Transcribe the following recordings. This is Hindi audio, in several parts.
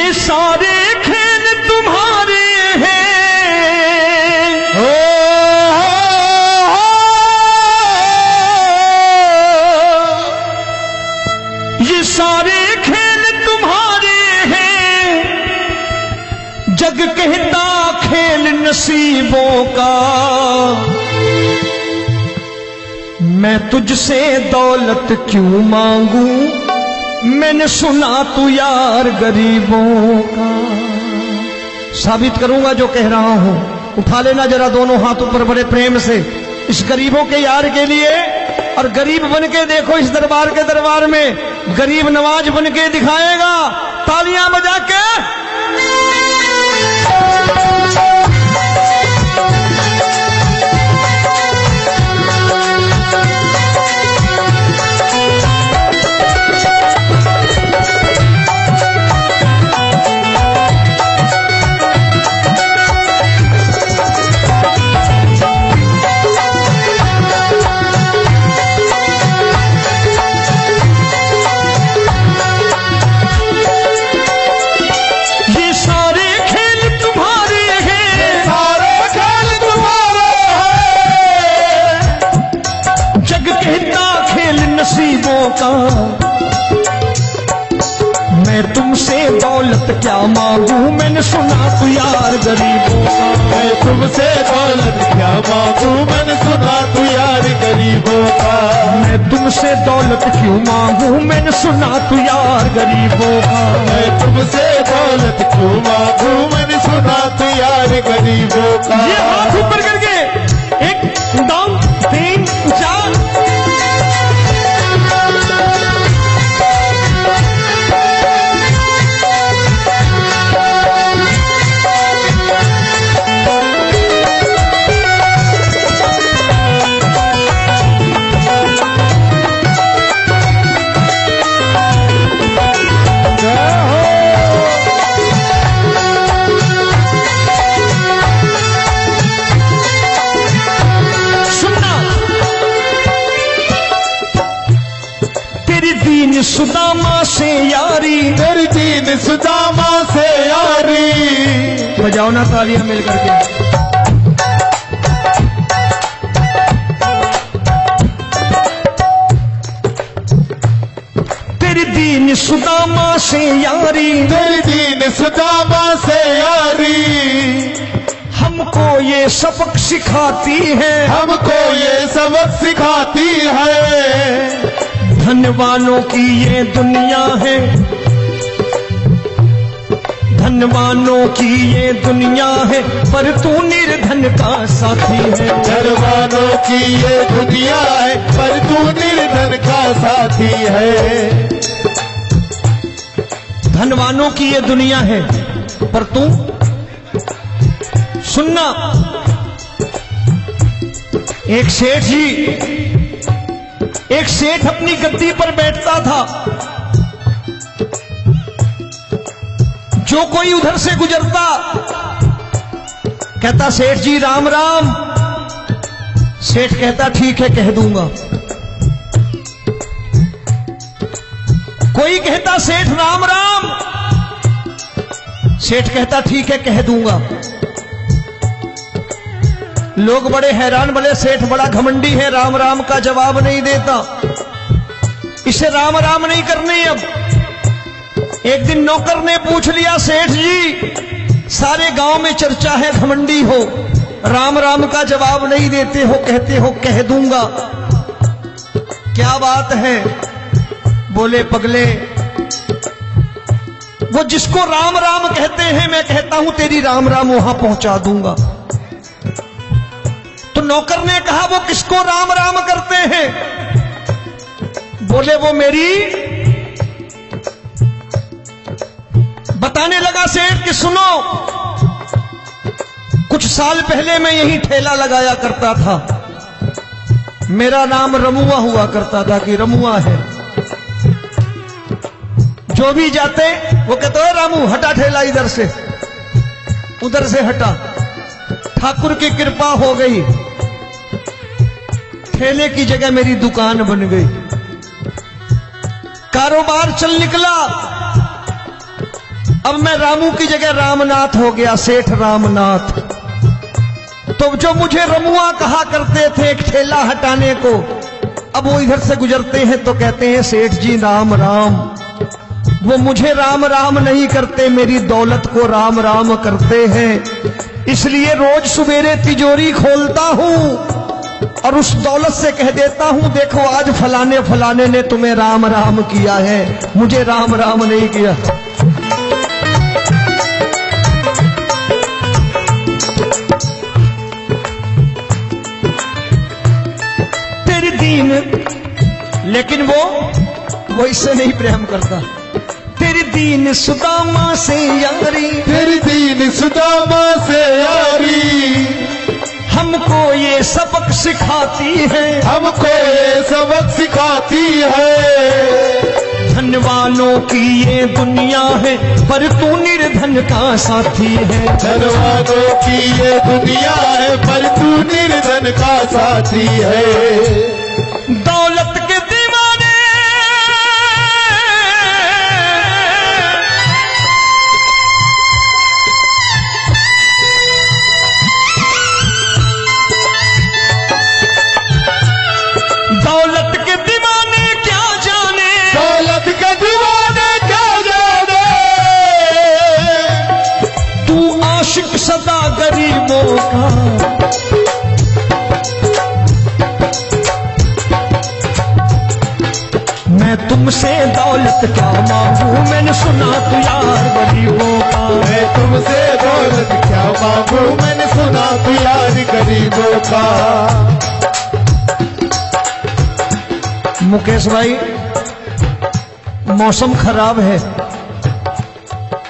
ये सारे खेल तुम्हारे हैं, ये सारे खेल तुम्हारे हैं, जग कहता खेल नसीबों का। मैं तुझसे दौलत क्यों मांगू, मैंने सुना तू यार गरीबों का। साबित करूंगा जो कह रहा हूं। उठा लेना जरा दोनों हाथ ऊपर बड़े प्रेम से इस गरीबों के यार के लिए, और गरीब बन के देखो इस दरबार के दरबार में गरीब नवाज बन के दिखाएगा, तालियां बजा के। मैं तुमसे दौलत क्या मांगू, मैंने सुना तू यार गरीबों का। मैं तुमसे दौलत क्या मांगू, मैंने सुना तू यार गरीबों का। मैं तुमसे दौलत क्यों मांगू, मैंने सुना तू यार गरीबों का। मैं तुमसे दौलत क्यों मांगू, मैंने सुना तू यार गरीबों का। ये हाथ ऊपर करके 1 2 3 4। सुदामा से यारी, तेरी दीन सुदामा से यारी। बजाओ ना तालियां मिल करके। तेरी दीन सुदामा से यारी, तेरी दीन सुदामा से यारी। हमको ये सबक सिखाती है, हमको ये सबक सिखाती है। धनवानों की ये दुनिया है, धनवानों की ये दुनिया है, पर तू निर्धन का साथी है। धनवानों की ये दुनिया है, पर तू निर्धन का साथी है। धनवानों की ये दुनिया है, पर तू सुनना। एक सेठ अपनी गद्दी पर बैठता था। जो कोई उधर से गुजरता कहता सेठ जी राम राम। सेठ कहता ठीक है कह दूंगा। कोई कहता सेठ राम राम। सेठ कहता ठीक है कह दूंगा। लोग बड़े हैरान, बोले सेठ बड़ा घमंडी है, राम राम का जवाब नहीं देता, इसे राम राम नहीं करनी। अब एक दिन नौकर ने पूछ लिया, सेठ जी सारे गांव में चर्चा है घमंडी हो, राम राम का जवाब नहीं देते हो, कहते हो कह दूंगा, क्या बात है? बोले पगले, वो जिसको राम राम कहते हैं मैं कहता हूं तेरी राम राम वहां पहुंचा दूंगा। तो नौकर ने कहा वो किसको राम राम करते हैं? बोले वो मेरी। बताने लगा सेठ कि सुनो, कुछ साल पहले मैं यही ठेला लगाया करता था, मेरा नाम रमुआ हुआ करता था कि रमुआ है। जो भी जाते वो कहते हो रामू हटा ठेला इधर से, उधर से हटा। ठाकुर की कृपा हो गई, ठेले की जगह मेरी दुकान बन गई, कारोबार चल निकला। अब मैं मैं रामू की जगह रामनाथ हो गया, सेठ रामनाथ। तो जो मुझे रमुआ कहा करते थे एक ठेला हटाने को, अब वो इधर से गुजरते हैं तो कहते हैं सेठ जी राम राम। वो मुझे राम राम नहीं करते, मेरी दौलत को राम राम करते हैं। इसलिए रोज सवेरे तिजोरी खोलता हूं और उस दौलत से कह देता हूं देखो आज फलाने फलाने ने तुम्हें राम राम किया है, मुझे राम राम नहीं किया। तेरी दीन, लेकिन वो इससे नहीं प्रेम करता। तेरी दीन सुदामा से यारी, तेरी दीन सुदामा से यारी, हमको ये सबक सिखाती है, हमको ये सबक सिखाती है। धन वालों की ये दुनिया है पर तू निर्धन का साथी है। धन वालों की ये दुनिया है पर तू निर्धन का साथी है। दौलत के दीवाने दौलत के दीवाने क्या जाने, दौलत के दीवाने क्या जाने, तू आशिक सदा गरीबों का। मैं तुमसे दौलत क्या मांगू, मैंने सुना तू यार गरीबों का। मैं तुमसे दौलत क्या मांगू, मैंने सुना तू यार गरीबों का। मुकेश भाई, मौसम खराब है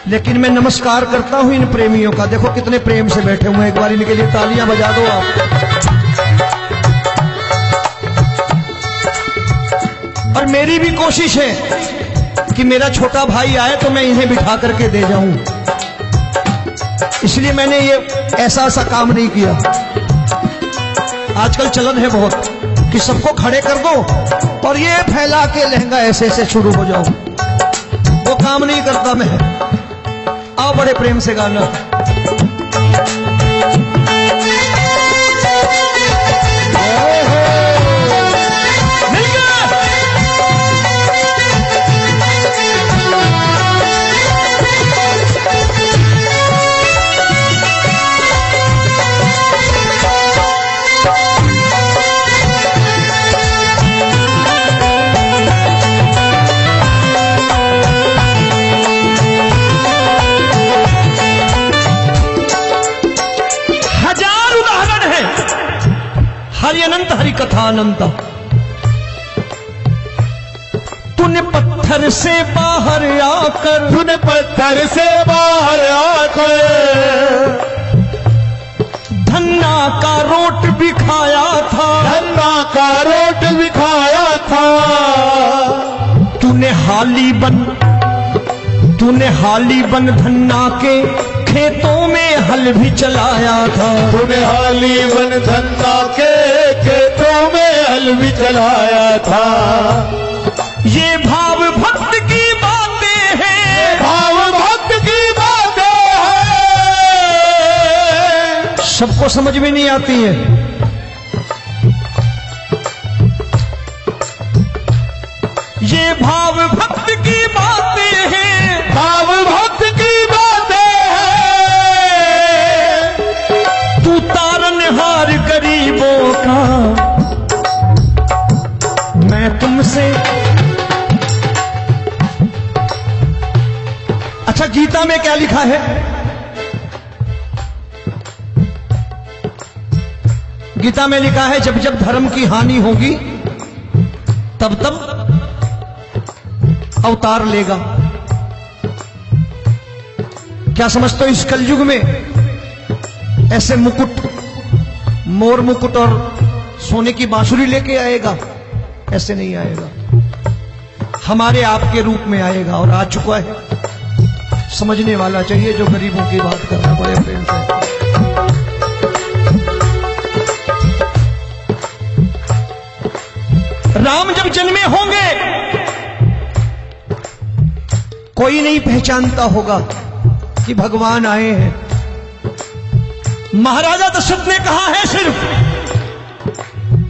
लेकिन मैं नमस्कार करता हूं इन प्रेमियों का। देखो कितने प्रेम से बैठे हुए हैं, एक बार इनके लिए तालियां बजा दो आप। और मेरी भी कोशिश है कि मेरा छोटा भाई आए तो मैं इन्हें बिठा करके दे जाऊं, इसलिए मैंने ये ऐसा काम नहीं किया। आजकल चलन है बहुत कि सबको खड़े कर दो और ये फैला के लहंगा ऐसे ऐसे शुरू हो जाओ, वो काम नहीं करता मैं। आओ बड़े प्रेम से गाना। हरि अनंत हरि कथा अनंत। तूने पत्थर से बाहर आकर, तूने पत्थर से बाहर आकर धन्ना का रोट भी खाया था, धन्ना का रोट भी खाया था। तूने हाली बन धन्ना के खेतों में हल भी चलाया था। तूने हाली बन धन्ना के खेतों में हल भी चलाया था। ये भाव भक्त की बातें हैं, भाव भक्त की बातें हैं, सबको समझ में नहीं आती है। ये भाव भक्त की बातें हैं, भाव भक्त की बातें हैं। तू तारनहार गरीबों का, मैं तुमसे। अच्छा, गीता में क्या लिखा है? गीता में लिखा है जब जब धर्म की हानि होगी तब तब अवतार लेगा। क्या समझते हो इस कलयुग में ऐसे मुकुट, मोर मुकुट और सोने की बांसुरी लेके आएगा? ऐसे नहीं आएगा, हमारे आपके रूप में आएगा और आ चुका है। समझने वाला चाहिए जो गरीबों की बात कर रहा है बड़े प्रेम से। राम जब जन्मे होंगे कोई नहीं पहचानता होगा, कि भगवान आए हैं। महाराजा दशरथ ने कहा है सिर्फ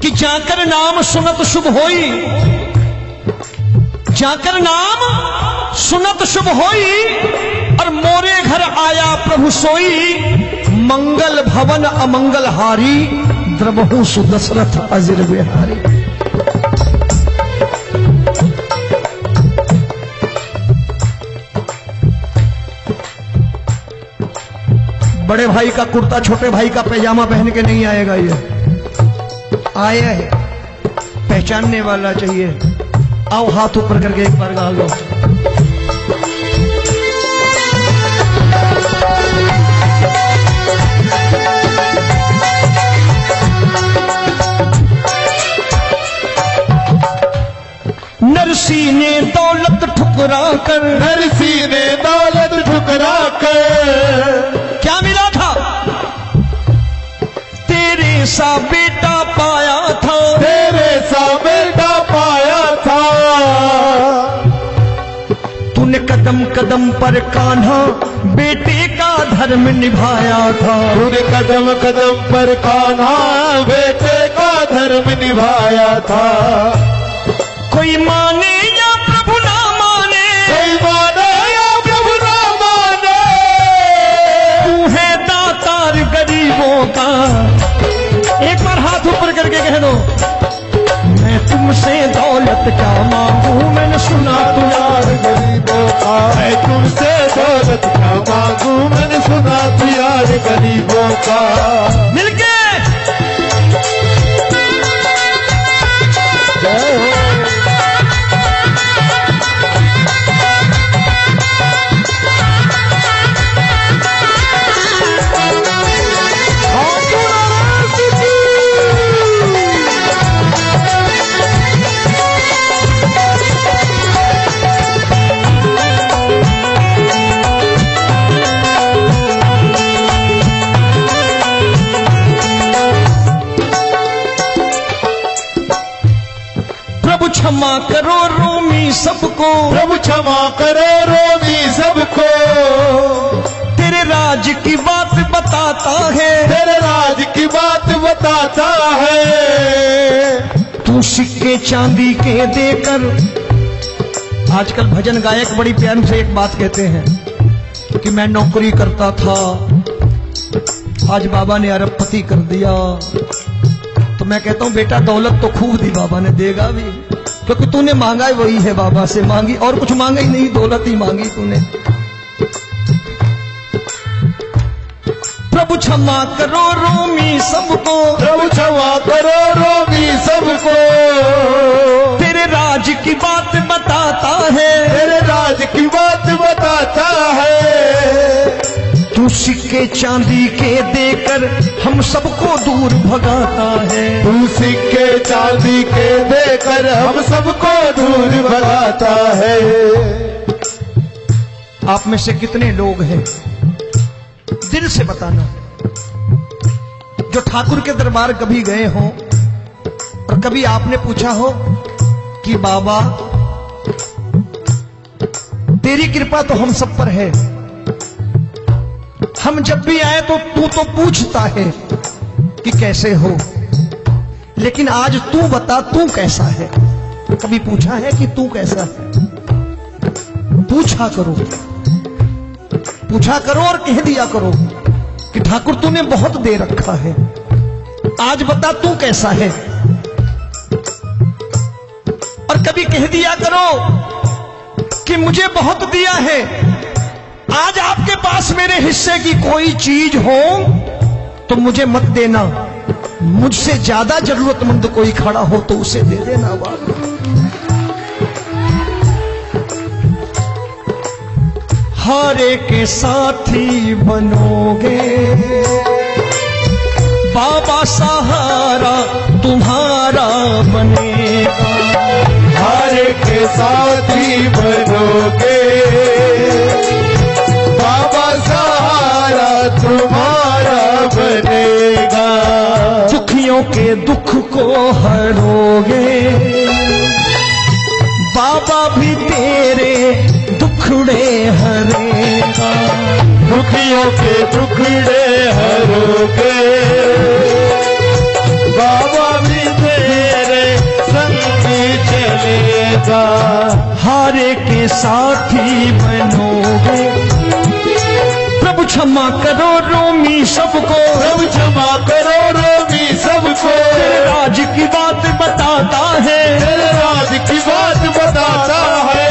कि जाकर नाम सुनत शुभ होई, जाकर नाम सुनत शुभ होई, और मोरे घर आया प्रभु सोई, मंगल भवन अमंगल हारी, द्रबहु सुदशरथ अजिर बिहारी। बड़े भाई का कुर्ता छोटे भाई का पैजामा पहन के नहीं आएगा, ये आया है पहचानने वाला चाहिए। आओ हाथ ऊपर करके एक बार गा लो। नरसी ने दौलत ठुकरा कर, नरसी ने दौलत ठुकरा कर, क्या मिला था? तेरे सा बेटा पाया था, तेरे सा बेटा पाया था। तूने कदम कदम पर कान्हा बेटे का धर्म निभाया था, तूने कदम कदम पर कान्हा बेटे का धर्म निभाया था। कोई माने या प्रभु ना माने, कोई माने या प्रभु ना माने, तू है दातार गरीबों का। एक बार हाथ ऊपर करके कह दो, मैं तुमसे दौलत क्या मांगू, मैंने सुना तू यार गरीबों का। मैं तुमसे दौलत क्या मांगू, मैंने सुना तू यार गरीबों का। मिलके क्षमा करो रोमी सबको, प्रभु क्षमा करो रोमी सबको। तेरे राज की बात बताता है, तेरे राज की बात बताता है। तू सिक्के चांदी के देकर, आजकल भजन गायक बड़ी प्यार से एक बात कहते हैं कि मैं नौकरी करता था, आज बाबा ने अरबपति कर दिया। तो मैं कहता हूं बेटा दौलत तो खूब दी बाबा ने, देगा भी, क्योंकि तूने मांगा ही वही है, बाबा से मांगी और कुछ मांगा ही नहीं, दौलत ही मांगी तूने। प्रभु क्षमा करो रोमी सबको, प्रभु क्षमा करो रोमी सबको। तेरे राज की बात बताता है, तेरे राज की बात बताता है। तू सिक्के चांदी के देकर हम सबको दूर भगाता है, तू सिक्के चांदी के देकर हम सबको दूर भगाता है। आप में से कितने लोग हैं, दिल से बताना, जो ठाकुर के दरबार कभी गए हो और कभी आपने पूछा हो कि बाबा तेरी कृपा तो हम सब पर है, हम जब भी आए तो तू तो पूछता है कि कैसे हो, लेकिन आज तू बता तू कैसा है। कभी पूछा है कि तू कैसा है? पूछा करो, पूछा करो और कह दिया करो कि ठाकुर तूने बहुत दे रखा है, आज बता तू कैसा है। और कभी कह दिया करो कि मुझे बहुत दिया है, आज आपके पास मेरे हिस्से की कोई चीज हो तो मुझे मत देना, मुझसे ज्यादा जरूरतमंद कोई खड़ा हो तो उसे दे देना। बाबा हारे के साथी बनोगे, बाबा सहारा तुम्हारा बनेगा। हारे के साथी बनोगे, बाबा सहारा तुम्हारा बनेगा। दुखियों के दुख को हरोगे, बाबा भी तेरे दुखड़े हरेगा। दुखियों के टुकड़े हरोगे, बाबा भी तेरे संग चलेगा, हारे के साथी बनोगे। प्रभु क्षमा करो रोमी सबको, सब क्षमा करो रोमी सबको, तेरे राज की बात बताता है, तेरे राज की बात बताता है।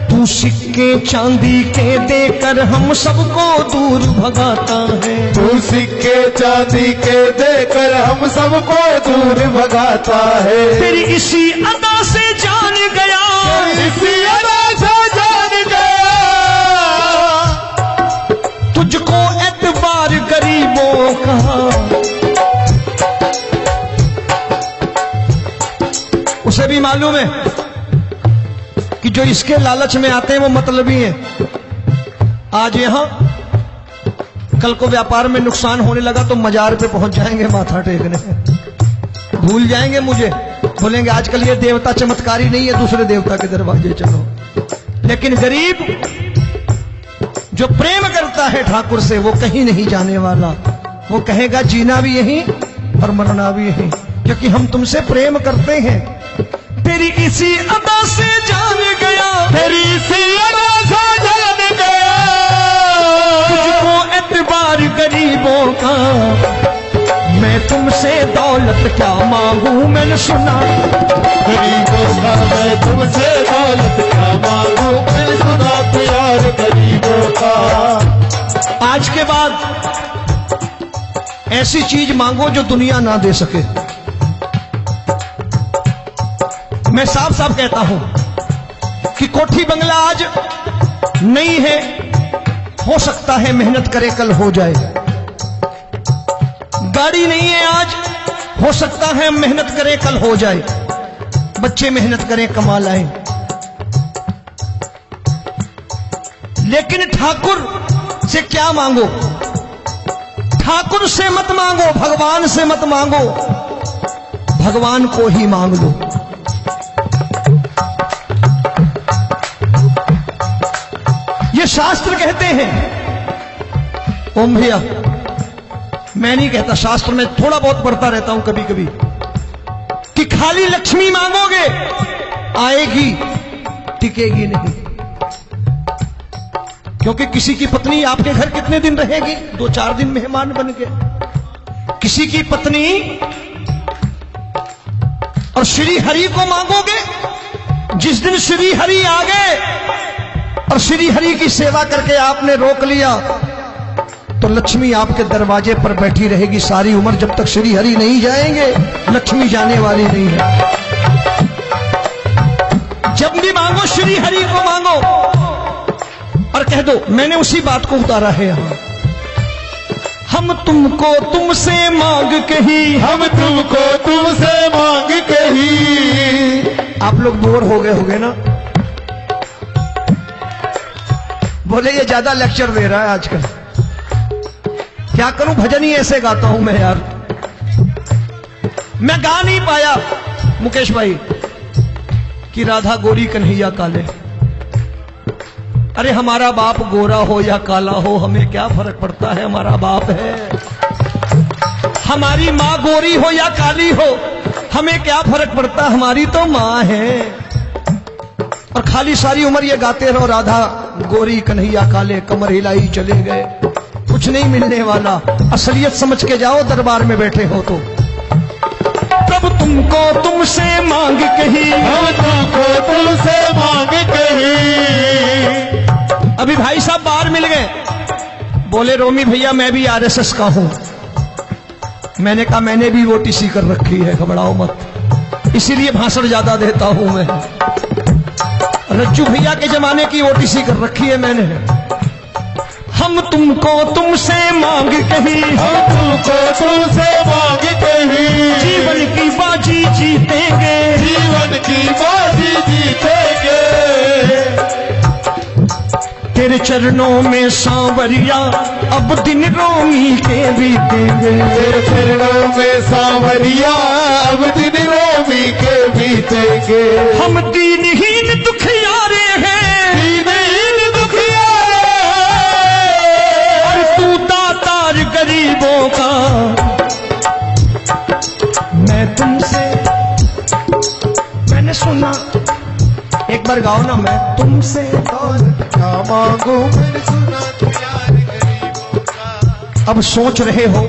तू सिक्के चांदी के देकर हम सबको दूर भगाता है, तू सिक्के चांदी के देकर हम सबको दूर भगाता है। तेरी इसी अदा से जान गया, इसी अदा से जान गया, तुझको एतबार गरीबों का। उसे भी मालूम है कि जो इसके लालच में आते हैं वो मतलबी हैं। आज यहां कल को व्यापार में नुकसान होने लगा तो मजार पे पहुंच जाएंगे माथा टेकने, भूल जाएंगे मुझे, बोलेंगे आजकल ये देवता चमत्कारी नहीं है, दूसरे देवता के दरवाजे चलो। लेकिन गरीब जो प्रेम करता है ठाकुर से वो कहीं नहीं जाने वाला, वो कहेगा जीना भी यहीं और मरना भी यहीं, क्योंकि हम तुमसे प्रेम करते हैं। तेरी इसी अदा से जान गया, तेरी इसी अदा से जान गया, तुझको एतबार गरीबों का। मैं तुमसे दौलत क्या मांगू, मैंने सुना गरीबों का मैं तुमसे दौलत क्या मांगू, मैंने सुना प्यार गरीबों का। आज के बाद ऐसी चीज मांगो जो दुनिया ना दे सके। मैं साफ साफ कहता हूं कि कोठी बंगला आज नहीं है, हो सकता है मेहनत करे कल हो जाए। गाड़ी नहीं है आज, हो सकता है मेहनत करें कल हो जाए। बच्चे मेहनत करें कमा लाएं, लेकिन ठाकुर से क्या मांगो? ठाकुर से मत मांगो, भगवान से मत मांगो, भगवान को ही मांग लो। ये शास्त्र कहते हैं, ओम भैया मैं नहीं कहता, शास्त्र में थोड़ा बहुत पढ़ता रहता हूं कभी कभी, कि खाली लक्ष्मी मांगोगे आएगी, टिकेगी नहीं। क्योंकि किसी की पत्नी आपके घर कितने दिन रहेगी? 2-4 दिन मेहमान बन के। किसी की पत्नी और श्री हरि को मांगोगे, जिस दिन श्री हरि आ गए और श्री हरि की सेवा करके आपने रोक लिया तो लक्ष्मी आपके दरवाजे पर बैठी रहेगी सारी उम्र। जब तक श्री हरि नहीं जाएंगे लक्ष्मी जाने वाली नहीं है। जब भी मांगो श्री हरि को मांगो और कह दो मैंने उसी बात को उतारा है यहां, हम तुमको तुमसे मांग कही, हम तुमको तुमसे मांग कही। आप लोग बोर हो गए होंगे ना, बोले ये ज्यादा लेक्चर दे रहा है आजकल। क्या करूं, भजन ही ऐसे गाता हूं मैं यार। मैं गा नहीं पाया मुकेश भाई कि राधा गोरी कन्हैया काले। अरे हमारा बाप गोरा हो या काला हो हमें क्या फर्क पड़ता है, हमारा बाप है। हमारी माँ गोरी हो या काली हो हमें क्या फर्क पड़ता, हमारी तो माँ है। और खाली सारी उम्र ये गाते रहो राधा गोरी कन्हैया काले, कमर हिलाई चले गए, कुछ नहीं मिलने वाला। असलियत समझ के जाओ दरबार में बैठे हो तो। प्रभु तुमको तुमसे मांग कही, हम तुमको तुमसे मांग कही। अभी भाई साहब बाहर मिल गए, बोले रोमी भैया मैं भी आरएसएस का हूं। मैंने कहा मैंने भी ओटीसी कर रखी है, घबराओ मत, इसीलिए भाषण ज्यादा देता हूं मैं। रज्जू भैया के जमाने की ओटीसी कर रखी है मैंने। हम तुमको तुमसे मांग कही, हम तुमको तुमसे मांग कही। जीवन की बाजी जीतेंगे, जीवन की बाजी जीतेंगे। तेरे चरणों में सांवरिया अब दिन रोमी के बीतेंगे। तेरे चरणों में सांवरिया अब दिन रोमी के बीतेंगे। हम दीनहीन दुखियारे हैं, दीनहीन दुखियारे हैं, बार गाओ ना, मैं तुमसे दौलत क्या मांगू, मैंने सुना तू यार गरीबों का। अब सोच रहे हो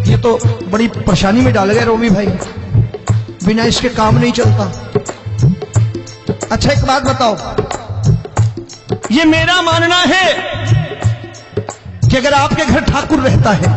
ये तो बड़ी परेशानी में डाल गए रोमी भाई, बिना इसके काम नहीं चलता। अच्छा एक बात बताओ, ये मेरा मानना है कि अगर आपके घर ठाकुर रहता है,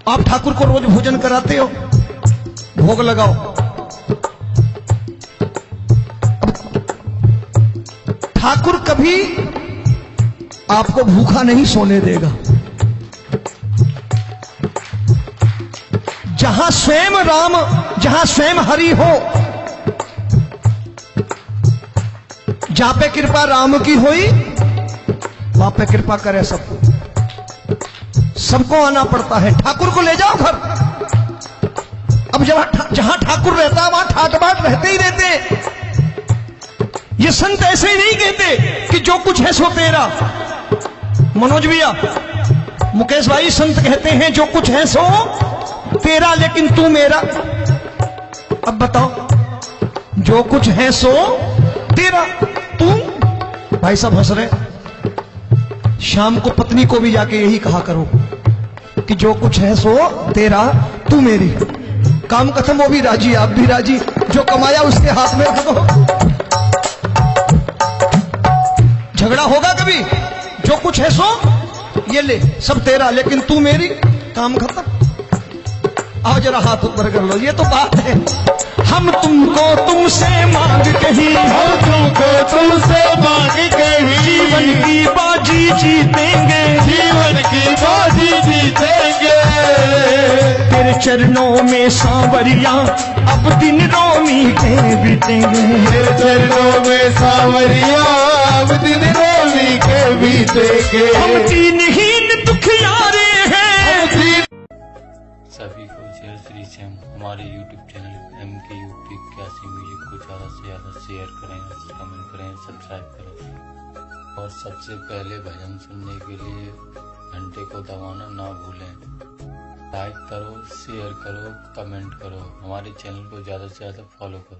आप ठाकुर को रोज भोजन कराते हो, भोग लगाओ, ठाकुर कभी आपको भूखा नहीं सोने देगा। जहां स्वयं राम, जहां स्वयं हरि हो, जहां पे कृपा राम की हुई वहां पे कृपा करे सबको, सबको आना पड़ता है। ठाकुर को ले जाओ घर। अब जहां ठाकुर रहता है वहां ठाट बाट रहते ही रहते। ये संत ऐसे ही नहीं कहते कि जो कुछ है सो तेरा। मनोज भैया, मुकेश भाई, संत कहते हैं जो कुछ है सो तेरा लेकिन तू मेरा। अब बताओ, जो कुछ है सो तेरा, तू। भाई साहब हंस रहे। शाम को पत्नी को भी जाके यही कहा करो कि जो कुछ है सो तेरा, तू मेरी। काम खत्म, वो भी राजी, आप भी राजी, जो कमाया उसके हाथ में रख दो। झगड़ा होगा कभी? जो कुछ है सो ये ले, सब तेरा लेकिन तू मेरी, काम खत्म। आओ जरा हाथ ऊपर कर लो, ये तो बात है। हम तुमको तुमसे मांग कहीं, हम तुमको तुमसे मांग कहीं, जीवन की बाजी जीतेंगे, जीवन की बाजी जीतेंगे। तेरे चरणों में सांवरिया अब दिन रोमी के बीतेंगे। तेरे चरणों में सांवरिया अब दिन रोमी के बीतेंगे। हम दीनहीन दुखियारे हैं। सभी को जय श्री श्याम। हमारे YouTube चैनल MKUP81 म्यूजिक को ज़्यादा से ज़्यादा शेयर करें, कमेंट करें, सब्सक्राइब करें और सबसे पहले भजन सुनने के लिए घंटे को दबाना ना भूलें। लाइक करो, शेयर करो, कमेंट करो, हमारे चैनल को ज़्यादा से ज़्यादा फॉलो करो।